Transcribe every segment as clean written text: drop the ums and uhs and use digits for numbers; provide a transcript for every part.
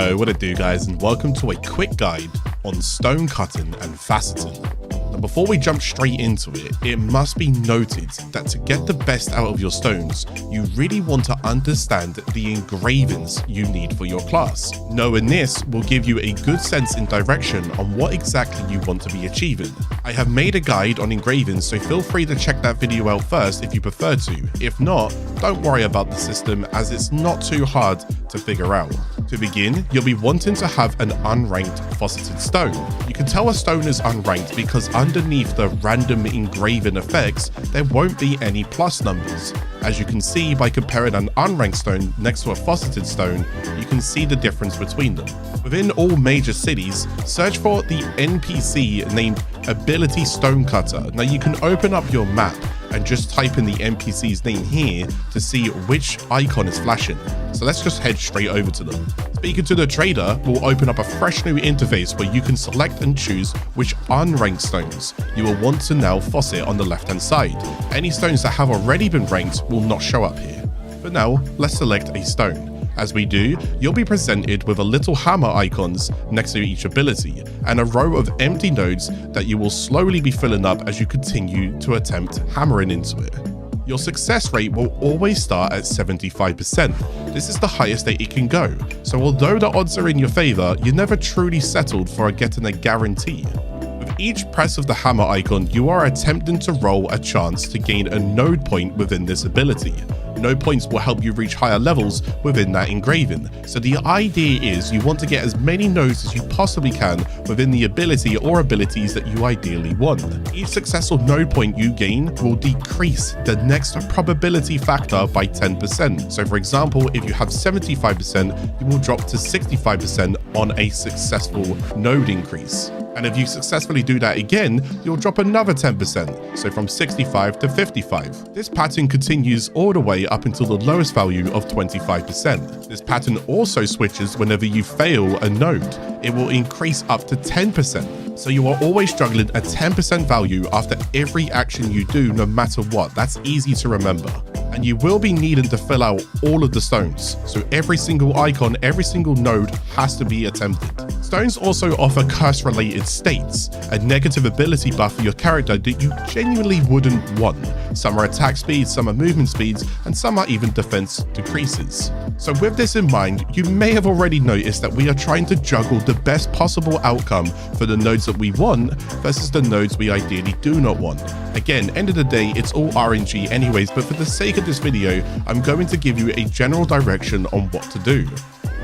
Yo, what it do guys, and welcome to a quick guide on stone cutting and faceting. Now before we jump straight into it, it must be noted that to get the best out of your stones, you really want to understand the engravings you need for your class. Knowing this will give you a good sense and direction on what exactly you want to be achieving. I have made a guide on engravings, so feel free to check that video out first if you prefer to. If not, don't worry about the system as it's not too hard to figure out. To begin, you'll be wanting to have an unranked faceted stone. You can tell a stone is unranked because underneath the random engraving effects, there won't be any plus numbers. As you can see by comparing an unranked stone next to a faceted stone, you can see the difference between them. Within all major cities, search for the NPC named Ability Stonecutter. Now you can open up your map and just type in the NPC's name here to see which icon is flashing. So let's just head straight over to them. Speaking to the trader will open up a fresh new interface where you can select and choose which unranked stones you will want to now facet on the left hand side. Any stones that have already been ranked will not show up here. But now let's select a stone. As we do, you'll be presented with a little hammer icons next to each ability and a row of empty nodes that you will slowly be filling up as you continue to attempt hammering into it. Your success rate will always start at 75%. This is the highest that it can go, so although the odds are in your favor, you're never truly settled for getting a guarantee. With each press of the hammer icon, you are attempting to roll a chance to gain a node point within this ability. Node points will help you reach higher levels within that engraving. So the idea is you want to get as many nodes as you possibly can within the ability or abilities that you ideally want. Each successful node point you gain will decrease the next probability factor by 10%. So for example, if you have 75%, you will drop to 65% on a successful node increase. And if you successfully do that again, you'll drop another 10%, so from 65 to 55. This pattern continues all the way up until the lowest value of 25%. This pattern also switches whenever you fail a node. It will increase up to 10%. So you are always juggling a 10% value after every action you do, no matter what. That's easy to remember. And you will be needing to fill out all of the stones. So every single icon, every single node has to be attempted. Stones also offer curse-related states, a negative ability buff for your character that you genuinely wouldn't want. Some are attack speeds, some are movement speeds, and some are even defense decreases. So with this in mind, you may have already noticed that we are trying to juggle the best possible outcome for the nodes that we want versus the nodes we ideally do not want. Again, end of the day, it's all RNG anyways, but for the sake of this video, I'm going to give you a general direction on what to do.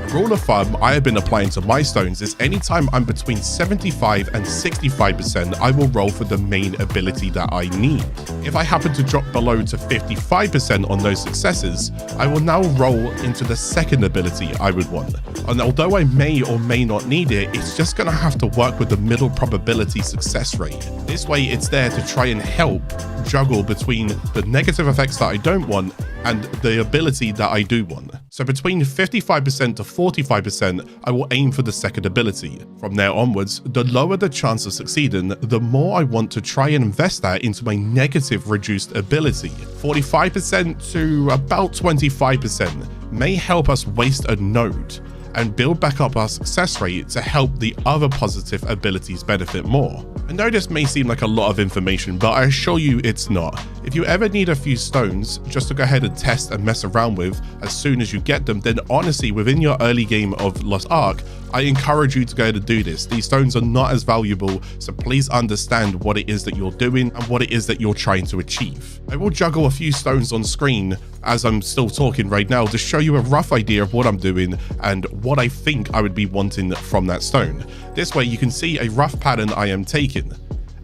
A rule of thumb I have been applying to my stones is anytime I'm between 75 and 65%, I will roll for the main ability that I need. If I happen to drop below to 55% on those successes, I will now roll into the second ability I would want. And although I may or may not need it, it's just going to have to work with the middle probability success rate. This way it's there to try and help juggle between the negative effects that I don't want and the ability that I do want. So between 55% to 45%, I will aim for the second ability. From there onwards, the lower the chance of succeeding, the more I want to try and invest that into my negative reduced ability. 45% to about 25% may help us waste a node and build back up our success rate to help the other positive abilities benefit more. I know this may seem like a lot of information, but I assure you it's not. If you ever need a few stones just to go ahead and test and mess around with as soon as you get them, then honestly, within your early game of Lost Ark, I encourage you to go ahead and do this. These stones are not as valuable, so please understand what it is that you're doing and what it is that you're trying to achieve. I will juggle a few stones on screen as I'm still talking right now to show you a rough idea of what I'm doing and what I think I would be wanting from that stone. This way you can see a rough pattern I am taking.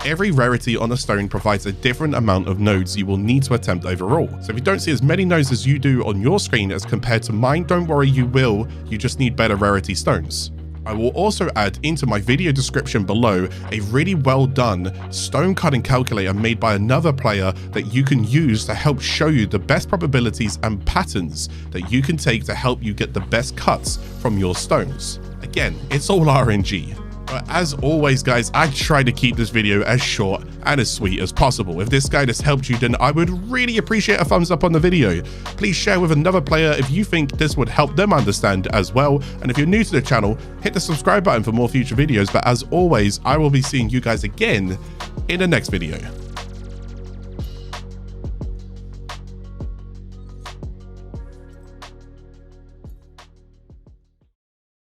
Every rarity on a stone provides a different amount of nodes you will need to attempt overall. So if you don't see as many nodes as you do on your screen as compared to mine, don't worry, you will. You just need better rarity stones. I will also add into my video description below a really well done stone cutting calculator made by another player that you can use to help show you the best probabilities and patterns that you can take to help you get the best cuts from your stones. Again, it's all RNG. But as always, guys, I try to keep this video as short and as sweet as possible. If this guide has helped you, then I would really appreciate a thumbs up on the video. Please share with another player if you think this would help them understand as well. And if you're new to the channel, hit the subscribe button for more future videos. But as always, I will be seeing you guys again in the next video.